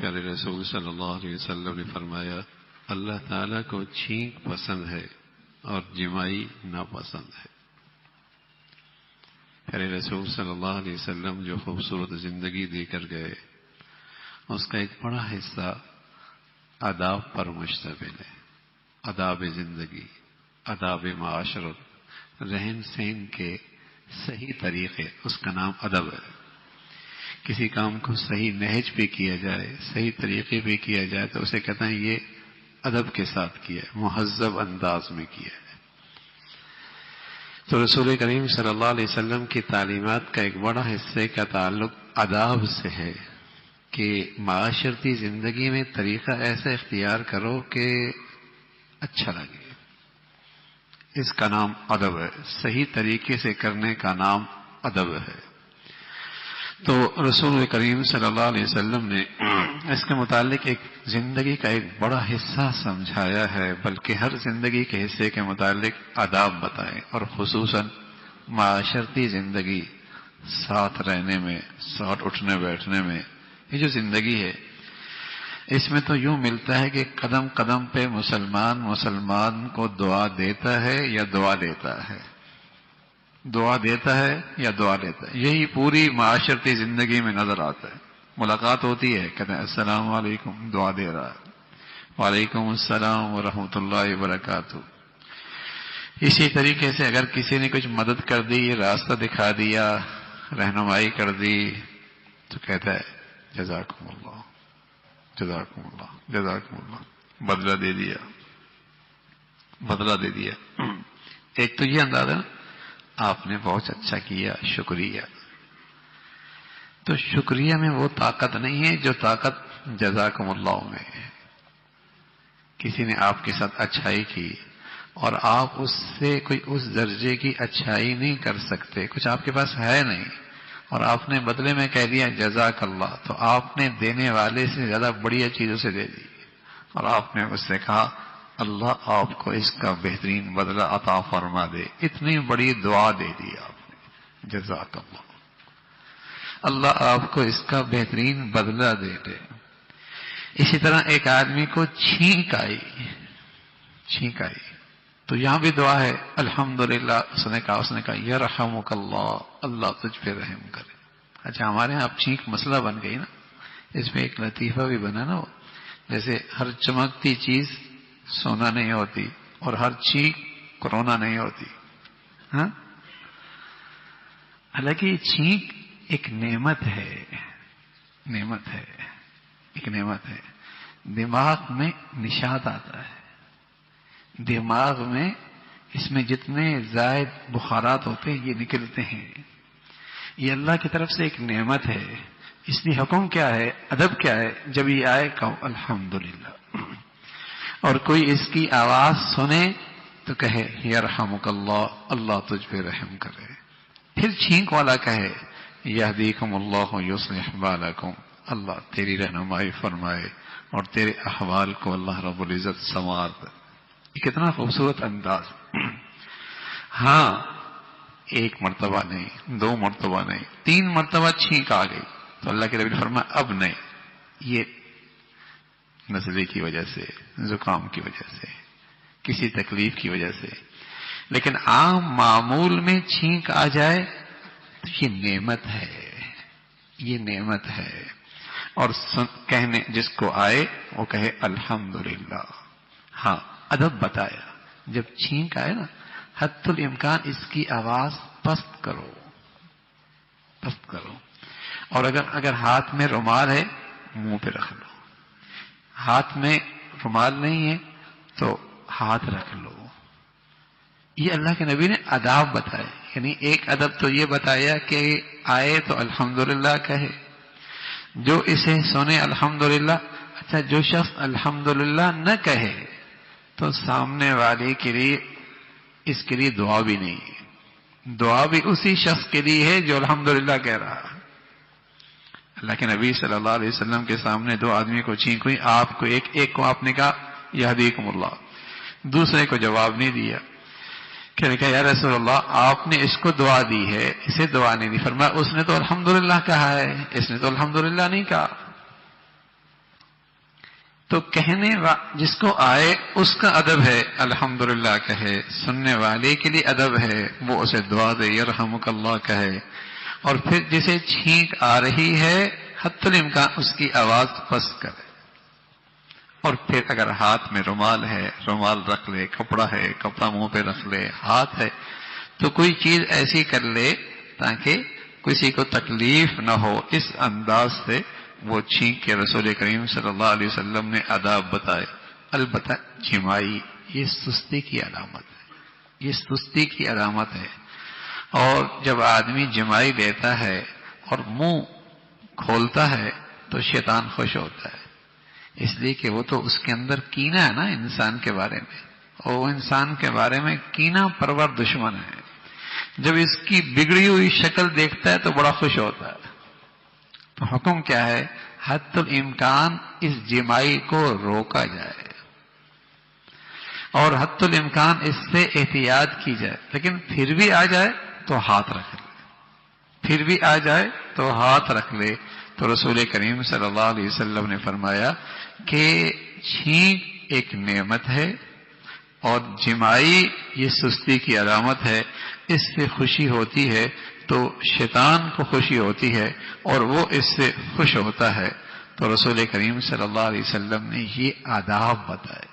پیارے رسول صلی اللہ علیہ وسلم نے فرمایا اللہ تعالیٰ کو چھینک پسند ہے اور جمائی ناپسند ہے۔ پیارے رسول صلی اللہ علیہ وسلم جو خوبصورت زندگی دے کر گئے اس کا ایک بڑا حصہ آداب پر مشتمل ہے۔ آداب زندگی، آداب معاشرت، رہن سہن کے صحیح طریقے، اس کا نام ادب ہے۔ کسی کام کو صحیح نہج پہ کیا جائے، صحیح طریقے پہ کیا جائے تو اسے کہتے ہیں یہ ادب کے ساتھ کیا ہے، مہذب انداز میں کیا ہے۔ تو رسول کریم صلی اللہ علیہ وسلم کی تعلیمات کا ایک بڑا حصے کا تعلق آداب سے ہے کہ معاشرتی زندگی میں طریقہ ایسا اختیار کرو کہ اچھا لگے، اس کا نام ادب ہے۔ صحیح طریقے سے کرنے کا نام ادب ہے۔ تو رسول کریم صلی اللہ علیہ وسلم نے اس کے متعلق ایک زندگی کا ایک بڑا حصہ سمجھایا ہے، بلکہ ہر زندگی کے حصے کے متعلق آداب بتائے، اور خصوصاً معاشرتی زندگی، ساتھ رہنے میں، ساتھ اٹھنے بیٹھنے میں، یہ جو زندگی ہے اس میں تو یوں ملتا ہے کہ قدم قدم پہ مسلمان کو دعا دیتا ہے یا دعا لیتا ہے، دعا دیتا ہے یا دعا لیتا ہے، یہی پوری معاشرتی زندگی میں نظر آتا ہے۔ ملاقات ہوتی ہے، کہتے ہیں السلام علیکم، دعا دے رہا ہے، وعلیکم السلام ورحمۃ اللہ وبرکاتہ۔ اسی طریقے سے اگر کسی نے کچھ مدد کر دی، راستہ دکھا دیا، رہنمائی کر دی تو کہتا ہے جزاکم اللہ، جزاکم اللہ، جزاکم اللہ، بدلہ دے دیا، بدلہ دے دیا۔ ایک تو یہ اندازہ آپ نے بہت اچھا کیا، شکریہ۔ تو شکریہ میں وہ طاقت نہیں ہے جو طاقت جزاکم اللہ میں ہے۔ کسی نے آپ کے ساتھ اچھائی کی اور آپ اس سے کوئی اس درجے کی اچھائی نہیں کر سکتے، کچھ آپ کے پاس ہے نہیں، اور آپ نے بدلے میں کہہ دیا جزاک اللہ، تو آپ نے دینے والے سے زیادہ بڑی چیزوں سے دے دی، اور آپ نے اس سے کہا اللہ آپ کو اس کا بہترین بدلہ عطا فرما دے۔ اتنی بڑی دعا دے دی آپ نے، جزاک اللہ، اللہ آپ کو اس کا بہترین بدلہ دے دے۔ اسی طرح ایک آدمی کو چھینک آئی تو یہاں بھی دعا ہے الحمدللہ، اس نے کہا یرحمک اللہ، اللہ تجھ پہ رحم کرے۔ اچھا ہمارے ہاں اب چھینک مسئلہ بن گئی نا، اس میں ایک لطیفہ بھی بنا نا، وہ جیسے ہر چمکتی چیز سونا نہیں ہوتی اور ہر چھینک کرونا نہیں ہوتی، ہاں؟ حالانکہ یہ چھینک ایک نعمت ہے، ایک نعمت ہے۔ دماغ میں نشاط آتا ہے، دماغ میں اس میں جتنے زائد بخارات ہوتے ہیں یہ نکلتے ہیں، یہ اللہ کی طرف سے ایک نعمت ہے۔ اس لیے حکم کیا ہے، ادب کیا ہے، جب یہ آئے کہو الحمدللہ، اور کوئی اس کی آواز سنے تو کہے یرحمک اللہ، اللہ تجھ پہ رحم کرے۔ پھر چھینک والا کہے یہدیکم اللہ یصلح بالکم، اللہ تیری رہنمائی فرمائے اور تیرے احوال کو اللہ رب العزت سنوار دے۔ یہ کتنا خوبصورت انداز۔ ہاں ایک مرتبہ نہیں، دو مرتبہ نہیں، 3 مرتبہ چھینک آ گئی تو اللہ کے نبی نے فرمایا اب نہیں، یہ نزلے کی وجہ سے، زکام کی وجہ سے، کسی تکلیف کی وجہ سے۔ لیکن عام معمول میں چھینک آ جائے تو یہ نعمت ہے، یہ نعمت ہے۔ اور کہنے جس کو آئے وہ کہے الحمدللہ۔ ہاں ادب بتایا، جب چھینک آئے نا حد الامکان اس کی آواز پست کرو، پست کرو، اور اگر ہاتھ میں رومال ہے منہ پہ رکھ لو، ہاتھ میں رومال نہیں ہے تو ہاتھ رکھ لو۔ یہ اللہ کے نبی نے آداب بتائے، یعنی ایک ادب تو یہ بتایا کہ آئے تو الحمدللہ کہے، جو اسے سنے الحمدللہ۔ اچھا جو شخص الحمدللہ نہ کہے تو سامنے والے کے لیے اس کے لیے دعا بھی نہیں ہے، دعا بھی اسی شخص کے لیے ہے جو الحمدللہ کہہ رہا ہے۔ اللہ کے نبی صلی اللہ علیہ وسلم کے سامنے 2 آدمی کو چھینک ہوئی، آپ کو ایک کو آپ نے کہا یہدیکم اللہ، دوسرے کو جواب نہیں دیا۔ کہنے کہا یا رسول اللہ آپ نے اس کو دعا دی ہے، اسے دعا نہیں دی۔ فرمایا اس نے تو الحمدللہ کہا ہے، اس نے تو الحمدللہ نہیں کہا۔ تو جس کو آئے اس کا ادب ہے الحمدللہ کہے، سننے والے کے لیے ادب ہے وہ اسے دعا دے یرحمک اللہ کہے، اور پھر جسے چھینک آ رہی ہے حتی الامکان اس کی آواز پست کرے، اور پھر اگر ہاتھ میں رومال ہے رومال رکھ لے، کپڑا ہے کپڑا منہ پہ رکھ لے، ہاتھ ہے تو کوئی چیز ایسی کر لے تاکہ کسی کو تکلیف نہ ہو، اس انداز سے وہ چھینک کے رسول کریم صلی اللہ علیہ وسلم نے آداب بتائے۔ البتہ جمائی یہ سستی کی علامت ہے، یہ سستی کی علامت ہے، اور جب آدمی جمائی لیتا ہے اور منہ کھولتا ہے تو شیطان خوش ہوتا ہے، اس لیے کہ وہ تو اس کے اندر کینہ ہے نا انسان کے بارے میں، اور وہ انسان کے بارے میں کینہ پرور دشمن ہے، جب اس کی بگڑی ہوئی شکل دیکھتا ہے تو بڑا خوش ہوتا ہے۔ تو حکم کیا ہے؟ حتی الامکان اس جمائی کو روکا جائے، اور حتی الامکان اس سے احتیاط کی جائے، لیکن پھر بھی آ جائے تو ہاتھ رکھ لے، پھر بھی آ جائے تو ہاتھ رکھ لے۔ تو رسول کریم صلی اللہ علیہ وسلم نے فرمایا کہ چھینک ایک نعمت ہے اور جمائی یہ سستی کی علامت ہے، اس سے خوشی ہوتی ہے تو شیطان کو خوشی ہوتی ہے اور وہ اس سے خوش ہوتا ہے۔ تو رسول کریم صلی اللہ علیہ وسلم نے یہ آداب بتائے۔